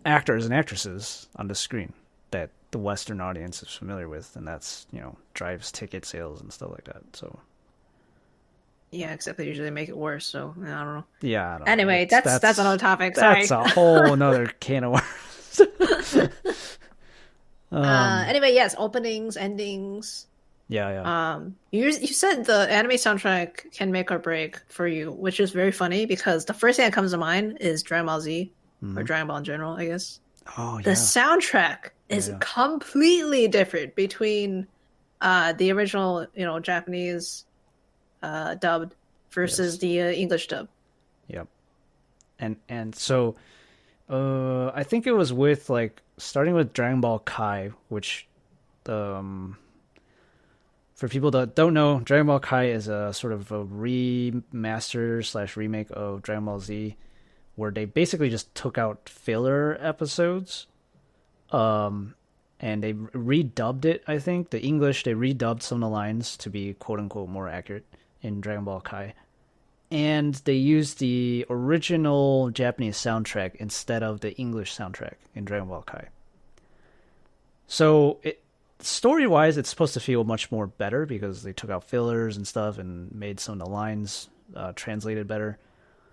actors and actresses on the screen that the Western audience is familiar with, and that's drives ticket sales and stuff like that. So Yeah, except they usually make it worse. So I don't know. yeah, I don't know. Anyway, that's another topic. That's Sorry. a whole another can of worms. Anyway, yes, openings, endings. Yeah, yeah. You said the anime soundtrack can make or break for you, which is very funny because the first thing that comes to mind is Dragon Ball Z or Hmm. Dragon Ball in general, I guess. Oh The yeah, soundtrack yeah, is yeah. completely different between the original, Japanese dubbed versus Yes. the English dub. Yep. And so I think it was with like starting with Dragon Ball Kai, which the for people that don't know, Dragon Ball Kai is a sort of a remaster slash remake of Dragon Ball Z, where they basically just took out filler episodes, and they redubbed it. I think the English, they redubbed some of the lines to be quote unquote more accurate in Dragon Ball Kai, and they used the original Japanese soundtrack instead of the English soundtrack in Dragon Ball Kai. So story-wise, it's supposed to feel much more better because they took out fillers and stuff and made some of the lines translated better.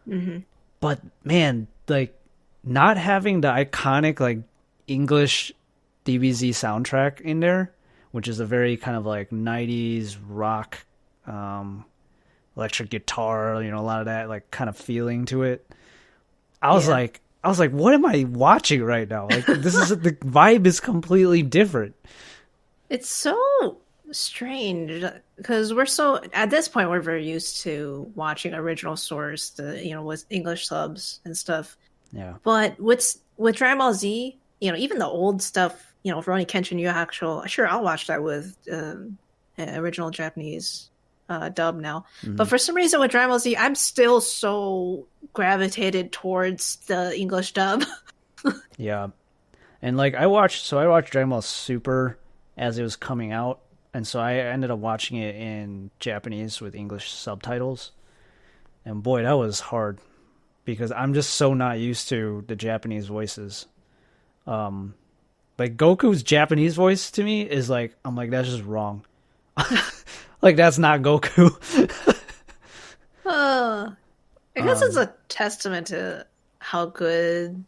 Mm-hmm. But man, like not having the iconic like English DBZ soundtrack in there, which is a very kind of like 90s rock, electric guitar, you know, a lot of that like kind of feeling to it. I was like, what am I watching right now? Like this is the vibe is completely different. It's so strange because we're so at this point we're very used to watching original source, with English subs and stuff. Yeah. But with Dragon Ball Z, even the old stuff, Rurouni Kenshin Yu Hakusho, sure I'll watch that with original Japanese dub now. Mm-hmm. But for some reason with Dragon Ball Z, I'm still so gravitated towards the English dub. Yeah. And like I watched Dragon Ball Super as it was coming out, and so I ended up watching it in Japanese with English subtitles. And boy, that was hard because I'm just so not used to the Japanese voices. Like Goku's Japanese voice to me is like, I'm like, that's just wrong. Like that's not Goku. I guess it's a testament to how good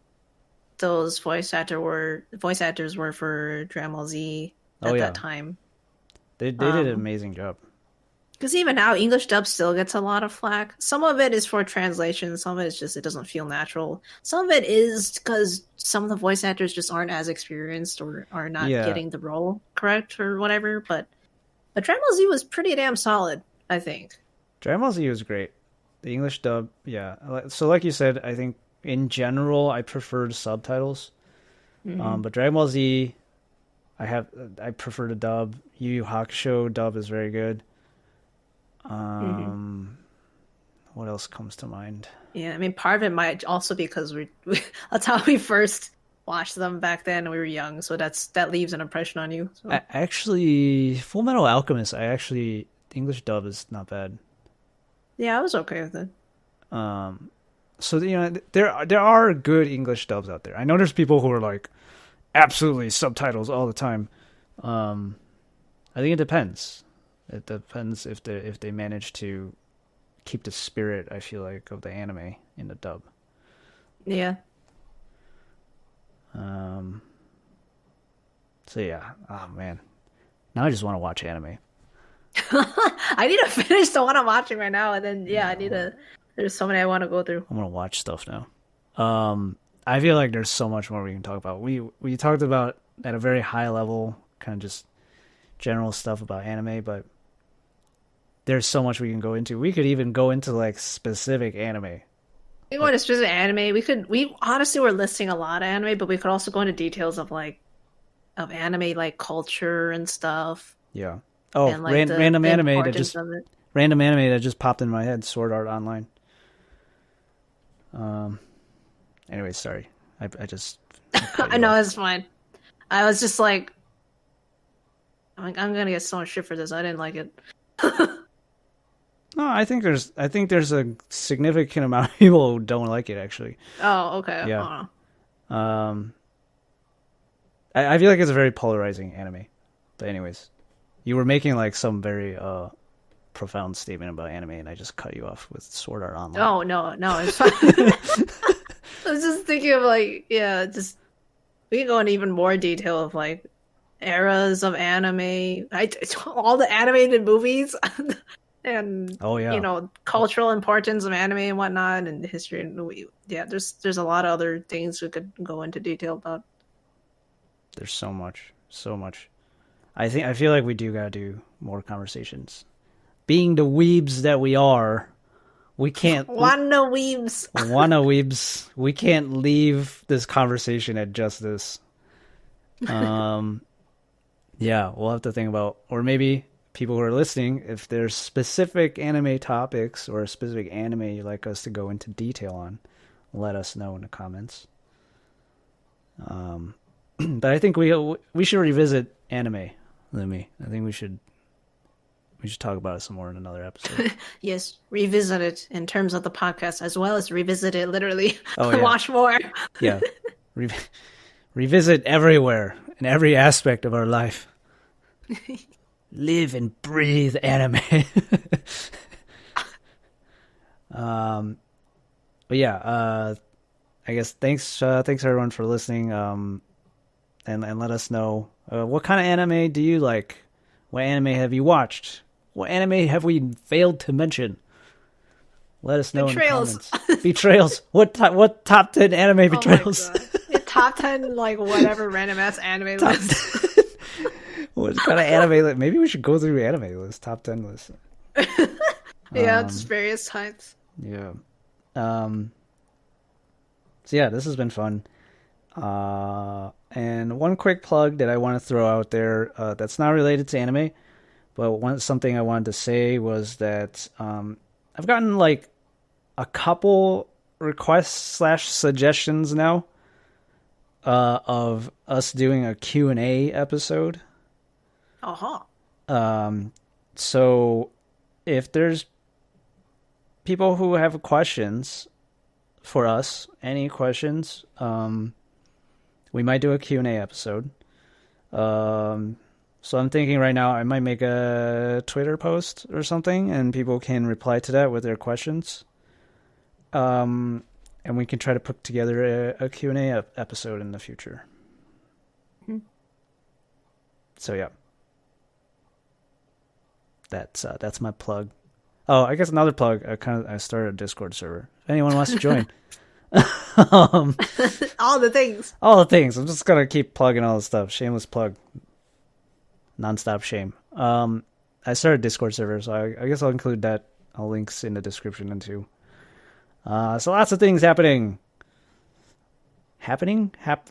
those voice actors were for Dragon Ball Z at that time. They did an amazing job. Because even now, English dub still gets a lot of flack. Some of it is for translation. Some of it is just it doesn't feel natural. Some of it is because some of the voice actors just aren't as experienced or are not getting the role correct or whatever. But Dragon Ball Z was pretty damn solid, I think. Dragon Ball Z was great. The English dub, yeah. So like you said, I think in general, I preferred subtitles. Mm-hmm. But Dragon Ball Z, I prefer the dub. Yu Yu Hakusho dub is very good. What else comes to mind? Yeah, I mean, part of it might also be because we that's how we first watched them back then, and we were young, so that leaves an impression on you. So. Actually, Full Metal Alchemist, the English dub is not bad. Yeah, I was okay with it. So there are good English dubs out there. I know there's people who are like absolutely subtitles all the time. I think it depends. It depends if they manage to keep the spirit, I feel like, of the anime in the dub. Yeah. So yeah. Oh man. Now I just want to watch anime. I need to finish the one I'm watching right now, and then I need to. There's so many I want to go through. I want to watch stuff now. I feel like there's so much more we can talk about. We talked about at a very high level, kind of just general stuff about anime, but there's so much we can go into. We could even go into like specific anime. We go into specific anime. We honestly were listing a lot of anime, but we could also go into details of anime like culture and stuff. Yeah. Oh, and, like, random anime that just popped in my head. Sword Art Online. Anyway, sorry. I just. I know, it's fine. I was just like, I'm gonna get so much shit for this. I didn't like it. No, I think there's a significant amount of people who don't like it actually. Oh, okay. Yeah. I feel like it's a very polarizing anime. But anyways, you were making like some very profound statement about anime, and I just cut you off with Sword Art Online. Oh no, it's fine. I was just thinking of we can go into even more detail of like eras of anime, all the animated movies, and cultural importance of anime and whatnot, and history. And there's a lot of other things we could go into detail about. There's so much. I feel like we do gotta do more conversations. Being the weebs that we are, we can't. Wanna weebs. We can't leave this conversation at just this. Yeah, we'll have to think about, or maybe people who are listening, if there's specific anime topics or a specific anime you'd like us to go into detail on, let us know in the comments. But I think we should revisit anime, Lunmie. I think we should talk about it some more in another episode. Yes, revisit it in terms of the podcast, as well as revisit it literally. Oh, yeah. Watch more. Yeah. Revisit everywhere, in every aspect of our life. Live and breathe anime. But yeah, I guess thanks everyone for listening. And let us know what kind of anime do you like? What anime have you watched? What anime have we failed to mention? Let us know Betrayals. in the comments. Betrayals. What top 10 anime betrayals? Oh my God. Yeah, top 10 like whatever random ass anime list. What kind of anime? Maybe we should go through anime list, top 10 list. Yeah, just various types. Yeah. So yeah, this has been fun. And one quick plug that I want to throw out there, that's not related to anime, but something I wanted to say was that I've gotten like a couple requests / suggestions now of us doing a Q&A episode. So if there's people who have questions for us, any questions, we might do a Q&A episode. So I'm thinking right now I might make a Twitter post or something, and people can reply to that with their questions. And we can try to put together a Q&A episode in the future. Mm-hmm. So yeah. That's my plug. Oh, I guess another plug. I started a Discord server. If anyone wants to join. All the things. I'm just gonna keep plugging all the stuff. Shameless plug. Non-stop shame. I started a Discord server, so I guess I'll include that. I'll links in the description and too. So lots of things happening.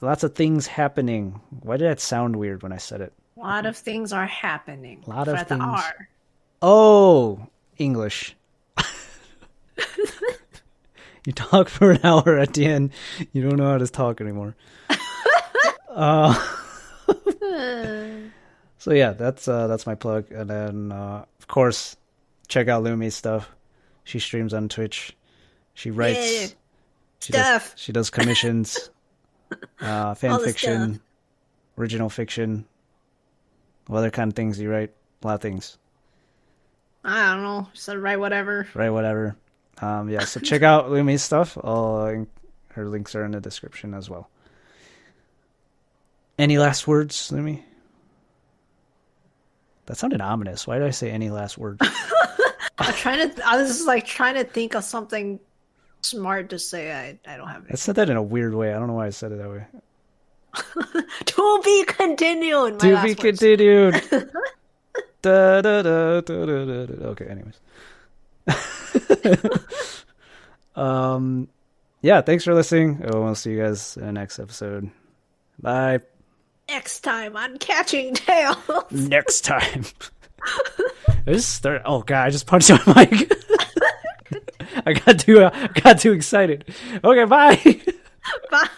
Lots of things happening. Why did that sound weird when I said it? A lot of things are happening. A lot of things. The R. Oh, English. You talk for an hour at the end. You don't know how to talk anymore. So yeah, that's my plug. And then, of course, check out Lunmie's stuff. She streams on Twitch. She writes stuff. She does commissions, fan fiction, stuff. Original fiction. What other kind of things do you write? A lot of things. I don't know. Just write whatever. Yeah, so check out Lunmie's stuff. Her links are in the description as well. Any last words, Lunmie? That sounded ominous. Why did I say any last words? I was just like trying to think of something smart to say. I don't have it. I said that in a weird way. I don't know why I said it that way. To be continued. To be continued. Da, da, da, da, da, da, da. Okay, anyways. Yeah, thanks for listening. We'll see you guys in the next episode. Bye. Next time on Catching Tails. Next time. Oh god, I just punched my mic. I got too excited. Okay, bye. Bye.